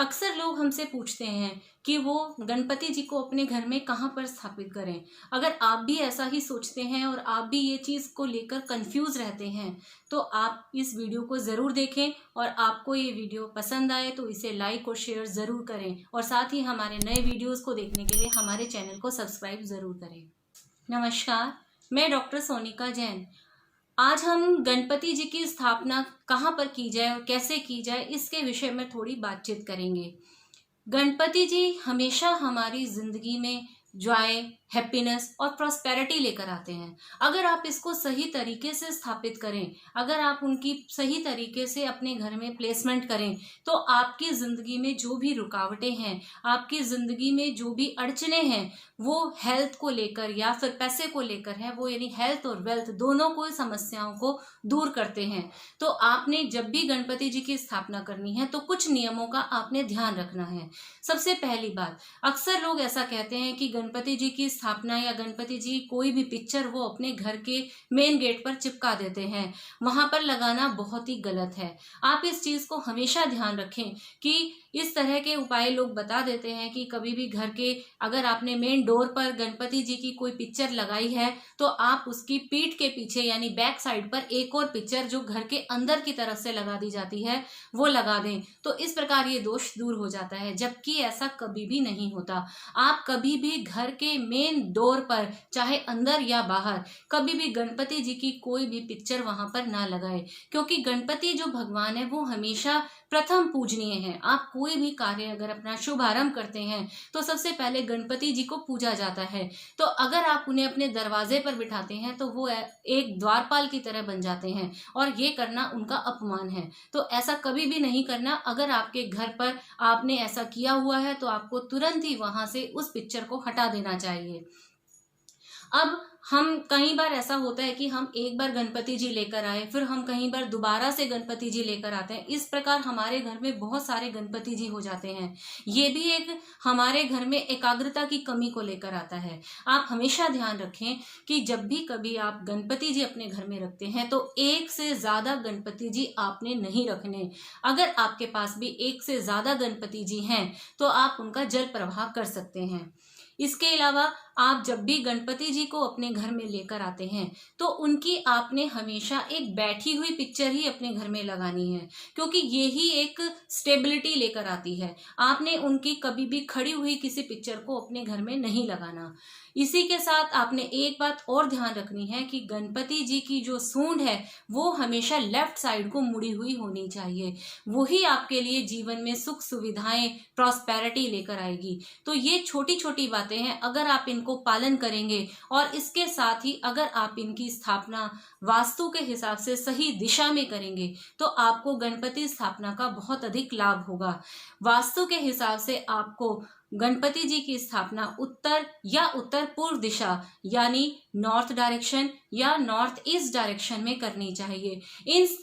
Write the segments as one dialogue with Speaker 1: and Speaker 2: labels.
Speaker 1: अक्सर लोग हमसे पूछते हैं कि वो गणपति जी को अपने घर में कहाँ पर स्थापित करें। अगर आप भी ऐसा ही सोचते हैं और आप भी ये चीज़ को लेकर कंफ्यूज रहते हैं तो आप इस वीडियो को ज़रूर देखें, और आपको ये वीडियो पसंद आए तो इसे लाइक और शेयर ज़रूर करें, और साथ ही हमारे नए वीडियोस को देखने के लिए हमारे चैनल को सब्सक्राइब ज़रूर करें। नमस्कार, मैं डॉक्टर सोनिका जैन। आज हम गणपति जी की स्थापना कहाँ पर की जाए और कैसे की जाए, इसके विषय में थोड़ी बातचीत करेंगे। गणपति जी हमेशा हमारी जिंदगी में जॉय, हैप्पीनेस और प्रॉस्पेरिटी लेकर आते हैं। अगर आप इसको सही तरीके से स्थापित करें, अगर आप उनकी सही तरीके से अपने घर में प्लेसमेंट करें, तो आपकी ज़िंदगी में जो भी रुकावटें हैं, आपकी ज़िंदगी में जो भी अड़चने हैं, वो हेल्थ को लेकर या फिर पैसे को लेकर है, वो यानी हेल्थ और वेल्थ दोनों को समस्याओं को दूर करते हैं। तो आपने जब भी गणपति जी की स्थापना करनी है तो कुछ नियमों का आपने ध्यान रखना है। सबसे पहली बात, अक्सर लोग ऐसा कहते हैं कि गणपति जी की स्थापना या गणपति जी कोई भी पिक्चर वो अपने घर के मेन गेट पर चिपका देते हैं। वहां पर लगाना बहुत ही गलत है। आप इस चीज को हमेशा ध्यान रखें कि इस तरह के उपाय लोग बता देते हैं कि कभी भी घर के अगर आपने मेन डोर पर गणपति जी की कोई पिक्चर लगाई है तो आप उसकी पीठ के पीछे यानी बैक साइड पर एक और पिक्चर जो घर के अंदर की तरफ से लगा दी जाती है वो लगा दें, तो इस प्रकार ये दोष दूर हो जाता है। जबकि ऐसा कभी भी नहीं होता। आप कभी भी घर के मेन डोर पर, चाहे अंदर या बाहर, कभी भी गणपति जी की कोई भी पिक्चर वहां पर ना लगाए, क्योंकि गणपति जो भगवान है वो हमेशा प्रथम पूजनीय है। आप कोई भी कार्य अगर अपना शुभारंभ करते हैं तो सबसे पहले गणपति जी को पूजा जाता है। तो अगर आप उन्हें अपने दरवाजे पर बिठाते हैं तो वो एक द्वारपाल की तरह बन जाते हैं, और ये करना उनका अपमान है। तो ऐसा कभी भी नहीं करना। अगर आपके घर पर आपने ऐसा किया हुआ है तो आपको तुरंत ही वहां से उस पिक्चर को हटा देना चाहिए। अब हम कई बार ऐसा होता है कि हम एक बार गणपति जी लेकर आए, फिर हम कई बार दोबारा से गणपति जी लेकर आते हैं। इस प्रकार हमारे घर में बहुत सारे गणपति जी हो जाते हैं। ये भी एक हमारे घर में एकाग्रता की कमी को लेकर आता है। आप हमेशा ध्यान रखें कि जब भी कभी आप गणपति जी अपने घर में रखते हैं तो एक से ज्यादा गणपति जी आपने नहीं रखने। अगर आपके पास भी एक से ज्यादा गणपति जी हैं तो आप उनका जल प्रवाह कर सकते हैं। इसके अलावा आप जब भी गणपति जी को अपने घर में लेकर आते हैं तो उनकी आपने हमेशा एक बैठी हुई पिक्चर ही अपने घर में लगानी है, क्योंकि ये ही एक स्टेबिलिटी लेकर आती है। आपने उनकी कभी भी खड़ी हुई किसी पिक्चर को अपने घर में नहीं लगाना। इसी के साथ आपने एक बात और ध्यान रखनी है कि गणपति जी की जो सूंड है वो हमेशा लेफ्ट साइड को मुड़ी हुई होनी चाहिए। वही आपके लिए जीवन में सुख सुविधाएं, प्रॉस्पेरिटी लेकर आएगी। तो ये छोटी छोटी बातें हैं, अगर आप इनको पालन करेंगे और इसके साथ ही अगर आप इनकी स्थापना वास्तु के हिसाब से सही दिशा में करेंगे तो आपको गणपति स्थापना का बहुत अधिक लाभ होगा। वास्तु के हिसाब से आपको गणपति जी की स्थापना उत्तर या उत्तर पूर्व दिशा यानी नॉर्थ डायरेक्शन या नॉर्थ ईस्ट डायरेक्शन में करनी चाहिए।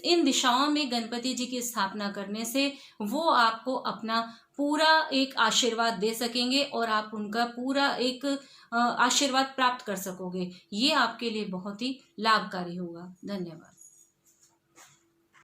Speaker 1: इन दिशाओं में गणपति जी की स्थापना करने से वो आपको अपना पूरा एक आशीर्वाद दे सकेंगे और आप उनका पूरा एक आशीर्वाद प्राप्त कर सकोगे। ये आपके लिए बहुत ही लाभकारी होगा। धन्यवाद।